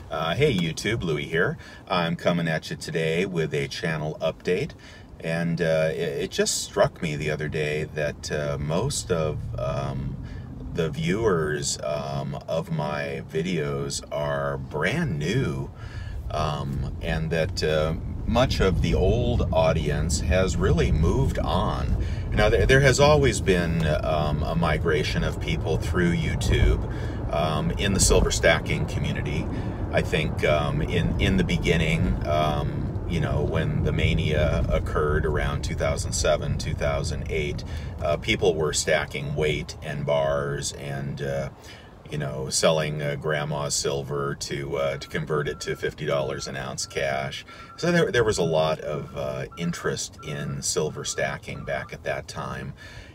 Hey YouTube, Louie here. I'm coming at you today with a channel update, and it just struck me the other day that most of the viewers of my videos are brand new, and that much of the old audience has really moved on. Now, there has always been a migration of people through YouTube in the silver stacking community. I think in the beginning, you know, when the mania occurred around 2007, 2008, people were stacking weight and bars and you know, selling grandma's silver to convert it to $50 an ounce cash. So there was a lot of interest in silver stacking back at that time.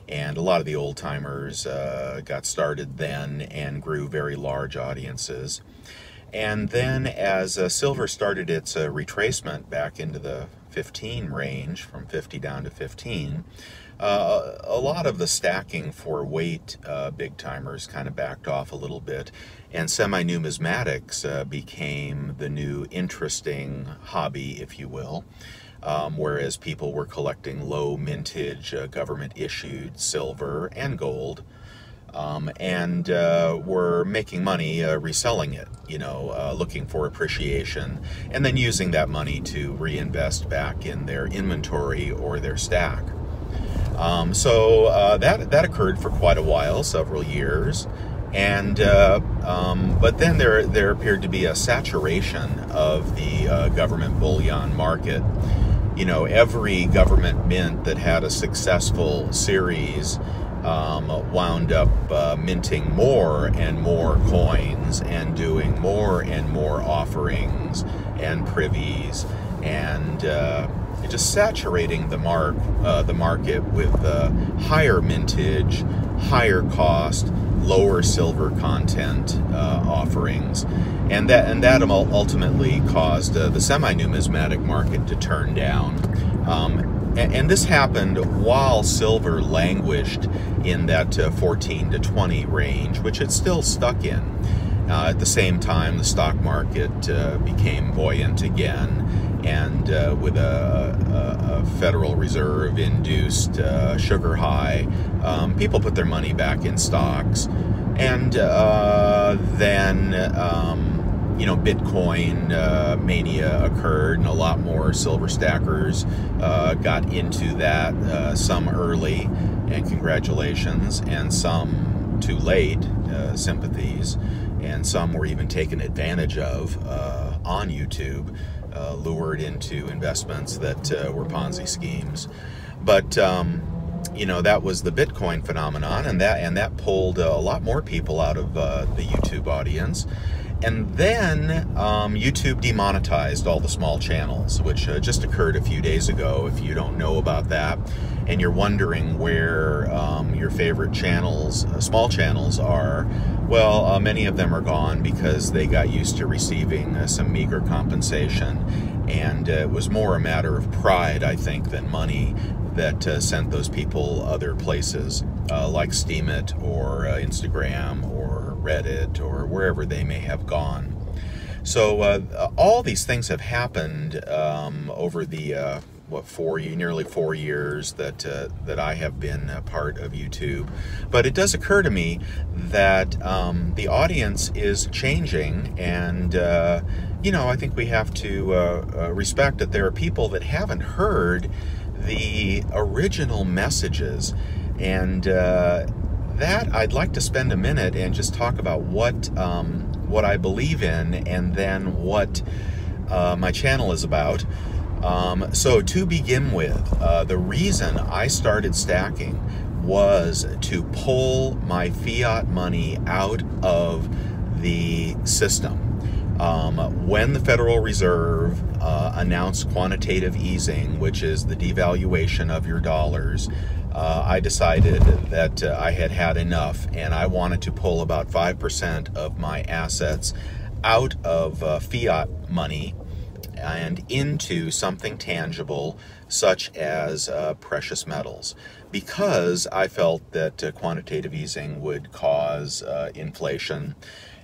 And a lot of the old timers got started then and grew very large audiences. And then as silver started its retracement back into the 15 range, from 50 down to 15, a lot of the stacking for weight big timers kind of backed off a little bit, and semi-numismatics became the new interesting hobby, if you will. Whereas people were collecting low mintage government issued silver and gold, and were making money reselling it, you know, looking for appreciation, and then using that money to reinvest back in their inventory or their stack. So that occurred for quite a while, several years, and but then there appeared to be a saturation of the government bullion market. You know, every government mint that had a successful series wound up minting more and more coins and doing more and more offerings and privies, and just saturating the market with higher mintage, higher cost, lower silver content offerings, and that ultimately caused the semi-numismatic market to turn down. And this happened while silver languished in that 14 to 20 range, which it's still stuck in. At the same time, the stock market became buoyant again, and with a Federal Reserve induced sugar high, people put their money back in stocks, and then you know, Bitcoin mania occurred, and a lot more silver stackers got into that, some early, and congratulations, and some too late, sympathies, and some were even taken advantage of on YouTube, lured into investments that were Ponzi schemes. But you know, that was the Bitcoin phenomenon, and that pulled a lot more people out of the YouTube audience. And then YouTube demonetized all the small channels, which just occurred a few days ago. If you don't know about that, and you're wondering where your favorite channels, small channels, are, well, many of them are gone because they got used to receiving some meager compensation, and it was more a matter of pride, I think, than money that sent those people other places, like Steemit or Instagram or Reddit or wherever they may have gone. So all these things have happened over the nearly 4 years that I have been a part of YouTube. But it does occur to me that the audience is changing, and you know, I think we have to respect that there are people that haven't heard the original messages, and that I'd like to spend a minute and just talk about what I believe in, and then what my channel is about. So to begin with, the reason I started stacking was to pull my fiat money out of the system. When the Federal Reserve announced quantitative easing, which is the devaluation of your dollars, I decided that I had had enough, and I wanted to pull about 5% of my assets out of fiat money and into something tangible, such as precious metals, because I felt that quantitative easing would cause inflation,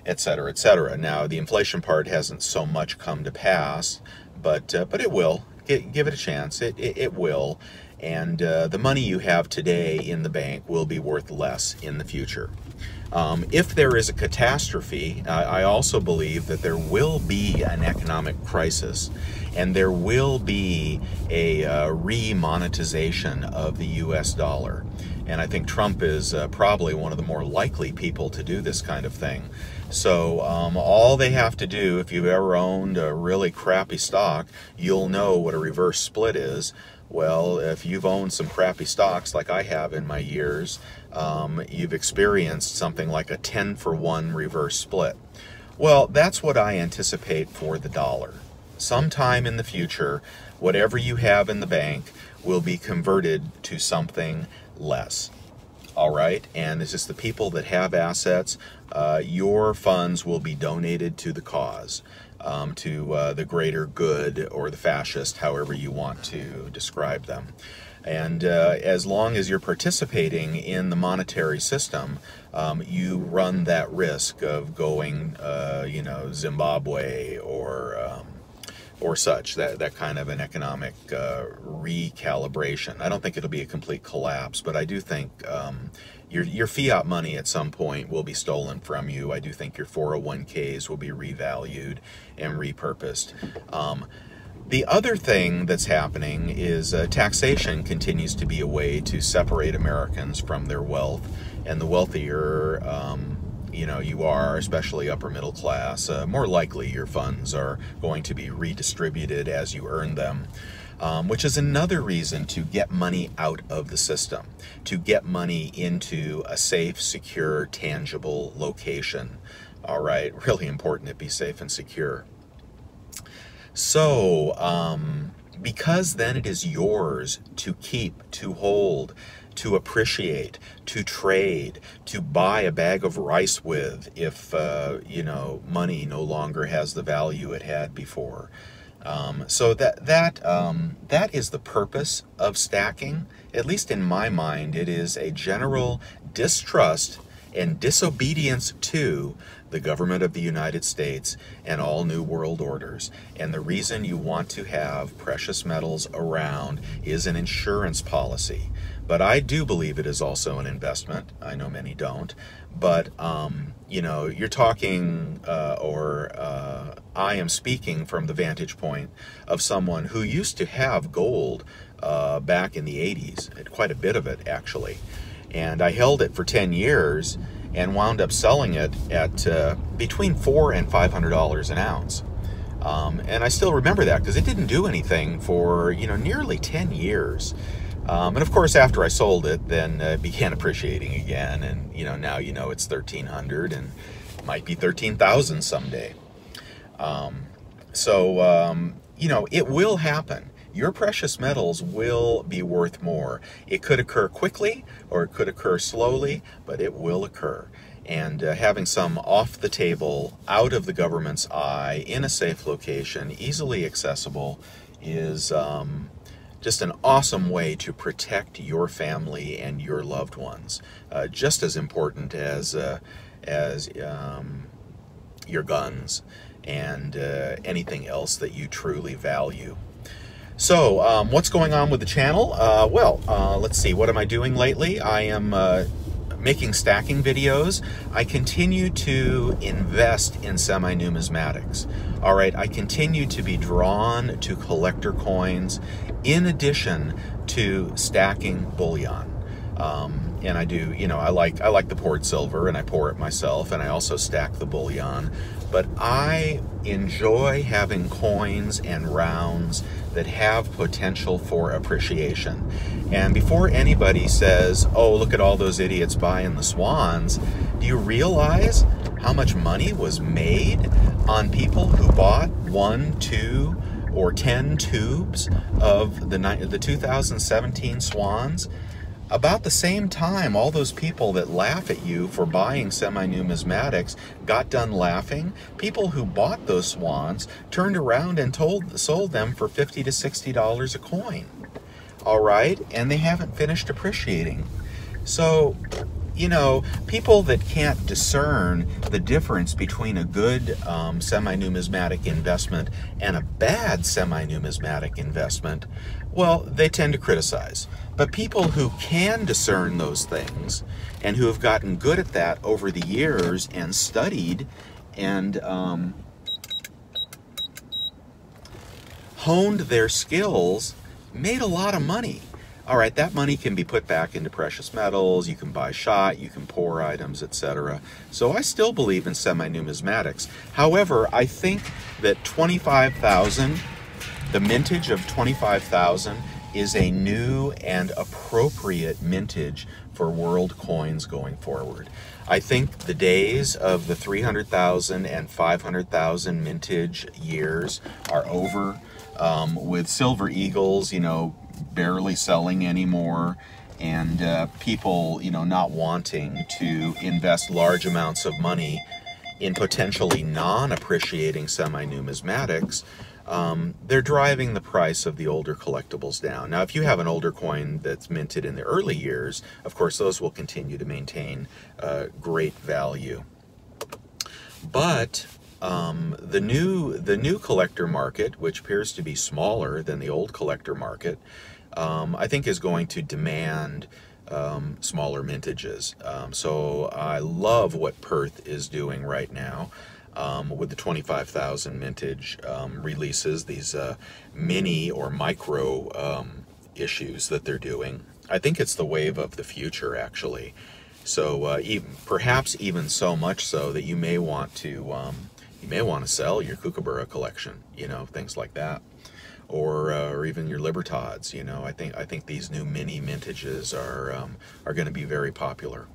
et cetera, et cetera. Now, the inflation part hasn't so much come to pass, but it will. Give it a chance. It will. And the money you have today in the bank will be worth less in the future. If there is a catastrophe, I also believe that there will be an economic crisis, and there will be a re-monetization of the US dollar. And I think Trump is probably one of the more likely people to do this kind of thing. So all they have to do, if you've ever owned a really crappy stock, you'll know what a reverse split is. Well, if you've owned some crappy stocks like I have in my years, you've experienced something like a 10-for-1 reverse split. Well, that's what I anticipate for the dollar. Sometime in the future, whatever you have in the bank will be converted to something less. All right, and it's just the people that have assets, your funds will be donated to the cause, to the greater good or the fascist, however you want to describe them. And as long as you're participating in the monetary system, you run that risk of going, Zimbabwe or such, that kind of an economic recalibration. I don't think it'll be a complete collapse, but I do think your fiat money at some point will be stolen from you. I do think your 401ks will be revalued and repurposed. The other thing that's happening is taxation continues to be a way to separate Americans from their wealth, and the wealthier you are, especially upper middle class, more likely your funds are going to be redistributed as you earn them, which is another reason to get money out of the system, to get money into a safe, secure, tangible location. All right, really important to be safe and secure. So, because then it is yours to keep, to hold, to appreciate, to trade, to buy a bag of rice with if, money no longer has the value it had before. So that is the purpose of stacking. At least in my mind, it is a general distrust and disobedience to the government of the United States and all new world orders. And the reason you want to have precious metals around is an insurance policy. But I do believe it is also an investment. I know many don't. But, you're talking, I am speaking from the vantage point of someone who used to have gold back in the 80s, quite a bit of it, actually. And I held it for 10 years and wound up selling it at between $400 and $500 an ounce. And I still remember that because it didn't do anything for, nearly 10 years. And of course, after I sold it, then it began appreciating again. And, now it's 1,300 and might be 13,000 someday. It will happen. Your precious metals will be worth more. It could occur quickly or it could occur slowly, but it will occur. And having some off the table, out of the government's eye, in a safe location, easily accessible, is just an awesome way to protect your family and your loved ones. Just as important as your guns and anything else that you truly value. So, what's going on with the channel? Let's see. What am I doing lately? I am making stacking videos. I continue to invest in semi-numismatics. All right, I continue to be drawn to collector coins in addition to stacking bullion. And I do, I like the poured silver, and I pour it myself, and I also stack the bullion. But I enjoy having coins and rounds that have potential for appreciation. And before anybody says, oh, look at all those idiots buying the swans, do you realize how much money was made on people who bought 1, 2, or 10 tubes of the 2017 swans? About the same time, all those people that laugh at you for buying semi-numismatics got done laughing. People who bought those swans turned around and sold them for $50 to $60 a coin. All right, and they haven't finished appreciating. So you know, people that can't discern the difference between a good semi-numismatic investment and a bad semi-numismatic investment, well, they tend to criticize. But people who can discern those things and who have gotten good at that over the years and studied and honed their skills, made a lot of money. All right, that money can be put back into precious metals, you can buy shot, you can pour items, etc. So I still believe in semi-numismatics. However, I think that 25,000, the mintage of 25,000, is a new and appropriate mintage for world coins going forward. I think the days of the 300,000 and 500,000 mintage years are over. With silver eagles, you know, barely selling anymore, and people, you know, not wanting to invest large amounts of money in potentially non-appreciating semi-numismatics, they're driving the price of the older collectibles down. Now, if you have an older coin that's minted in the early years, of course, those will continue to maintain great value. But the new collector market, which appears to be smaller than the old collector market, I think is going to demand smaller mintages. So I love what Perth is doing right now with the 25,000 mintage releases, these mini or micro issues that they're doing. I think it's the wave of the future, actually. So perhaps even so much so that you may want to sell your Kookaburra collection, you know, things like that, or even your Libertads. You know, I think these new mini mintages are going to be very popular,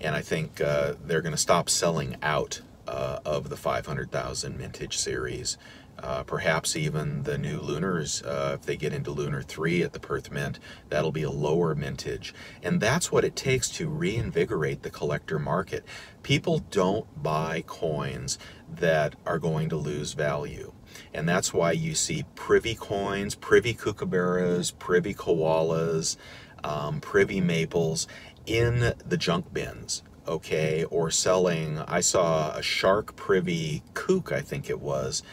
and I think they're going to stop selling out of the 500,000 mintage series. Perhaps even the new Lunars, if they get into Lunar 3 at the Perth Mint, that'll be a lower mintage. And that's what it takes to reinvigorate the collector market. People don't buy coins that are going to lose value. And that's why you see privy coins, privy kookaburras, privy koalas, privy maples in the junk bins. Okay, or selling. I saw a shark privy kook, I think it was,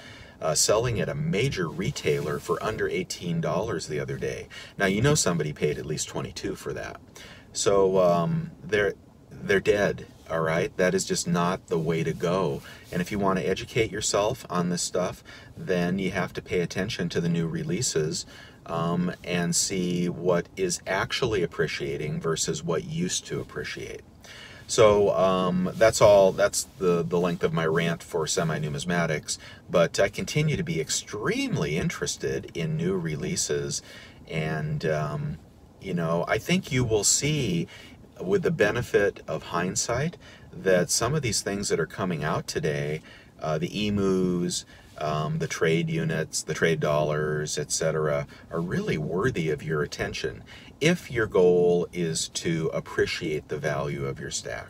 selling at a major retailer for under $18 the other day. Now, you know somebody paid at least $22 for that. So they're dead, all right? That is just not the way to go. And if you want to educate yourself on this stuff, then you have to pay attention to the new releases and see what is actually appreciating versus what used to appreciate. So that's all. That's the length of my rant for semi-numismatics. But I continue to be extremely interested in new releases, and you know, I think you will see, with the benefit of hindsight, that some of these things that are coming out today, the emus, the trade units, the trade dollars, etc., are really worthy of your attention if your goal is to appreciate the value of your stack.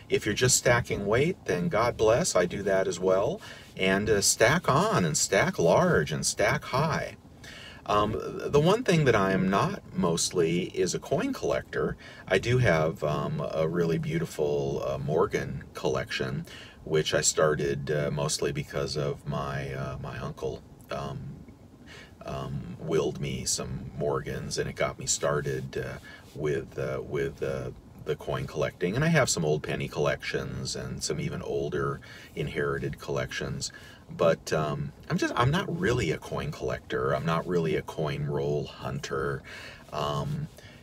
If you're just stacking weight, then God bless, I do that as well. And stack on and stack large and stack high. The one thing that I am not mostly is a coin collector. I do have a really beautiful Morgan collection, which I started mostly because of my uncle willed me some Morgans, and it got me started with the coin collecting. And I have some old penny collections and some even older inherited collections. But I'm not really a coin collector. I'm not really a coin roll hunter.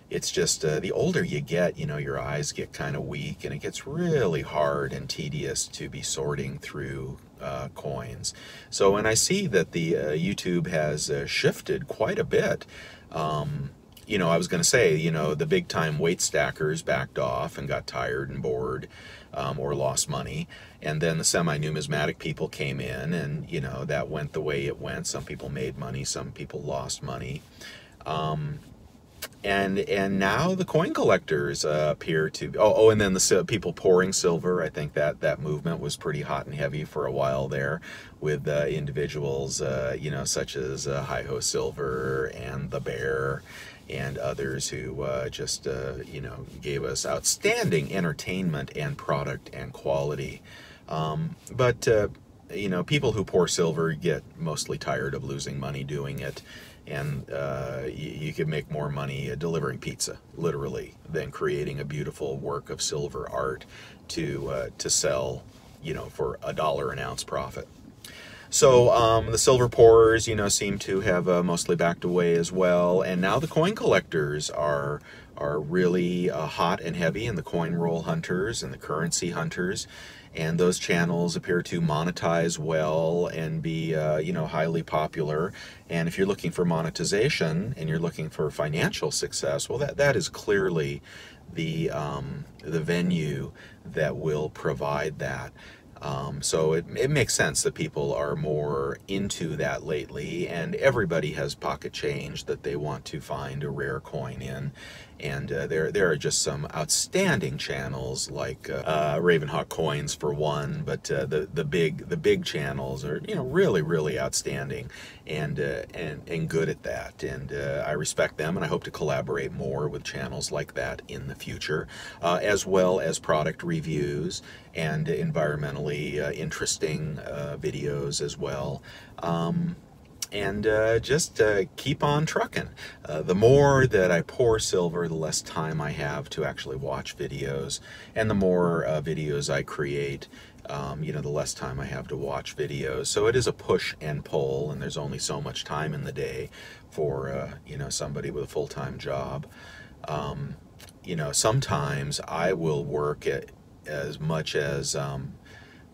It's just the older you get, you know, your eyes get kind of weak, and it gets really hard and tedious to be sorting through coins. So when I see that the YouTube has shifted quite a bit, you know, I was going to say, you know, the big time weight stackers backed off and got tired and bored, or lost money, and then the semi-numismatic people came in, and you know, that went the way it went. Some people made money, some people lost money. and now the coin collectors appear to. And then the people pouring silver. I think that movement was pretty hot and heavy for a while there, with individuals, such as Hi Ho Silver and the Bear, and others who just gave us outstanding entertainment and product and quality. But people who pour silver get mostly tired of losing money doing it. And you could make more money delivering pizza, literally, than creating a beautiful work of silver art to sell, for $1 an ounce profit. So the silver pourers, seem to have mostly backed away as well. And now the coin collectors are really hot and heavy, and the coin roll hunters and the currency hunters. And those channels appear to monetize well and be, highly popular. And if you're looking for monetization and you're looking for financial success, well, that is clearly the venue that will provide that. So it makes sense that people are more into that lately, and everybody has pocket change that they want to find a rare coin in. And there are just some outstanding channels like Ravenhawk Coins for one, but the big channels are really outstanding and good at that. And I respect them, and I hope to collaborate more with channels like that in the future, as well as product reviews and environmentally interesting videos as well. And just keep on trucking. The more that I pour silver, the less time I have to actually watch videos, and the more videos I create, the less time I have to watch videos. So it is a push and pull, and there's only so much time in the day for somebody with a full-time job. Sometimes I will work at as much as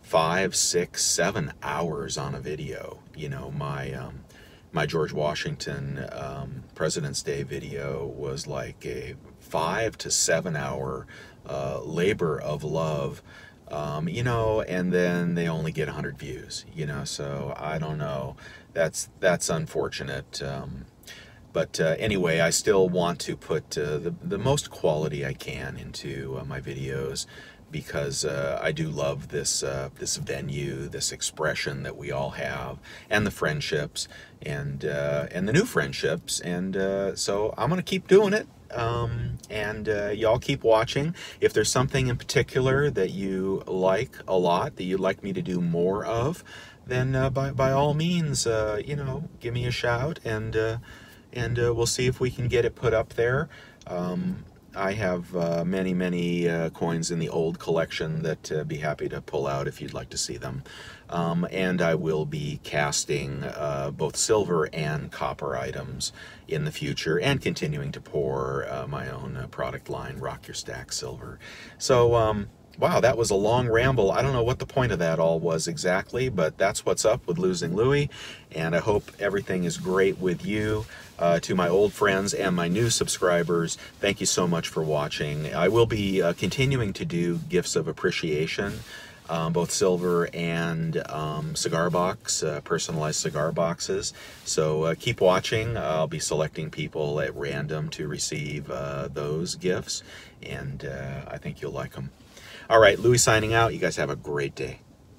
5, 6, 7 hours on a video. My George Washington President's Day video was like a 5 to 7 hour labor of love, and then they only get 100 views, so I don't know. That's unfortunate. But anyway, I still want to put the most quality I can into my videos, because I do love this venue, this expression that we all have, and the friendships, and the new friendships, and so I'm gonna keep doing it, and y'all keep watching. If there's something in particular that you like a lot, that you'd like me to do more of, then by all means, give me a shout, and we'll see if we can get it put up there. I have many coins in the old collection that be happy to pull out if you'd like to see them. And I will be casting both silver and copper items in the future, and continuing to pour my own product line, Rock Your Stack Silver. So, wow, that was a long ramble. I don't know what the point of that all was exactly, but that's what's up with Losing Louie, and I hope everything is great with you. To my old friends and my new subscribers, thank you so much for watching. I will be continuing to do gifts of appreciation, both silver and cigar box, personalized cigar boxes. So keep watching. I'll be selecting people at random to receive those gifts, and I think you'll like them. All right, Louie signing out. You guys have a great day.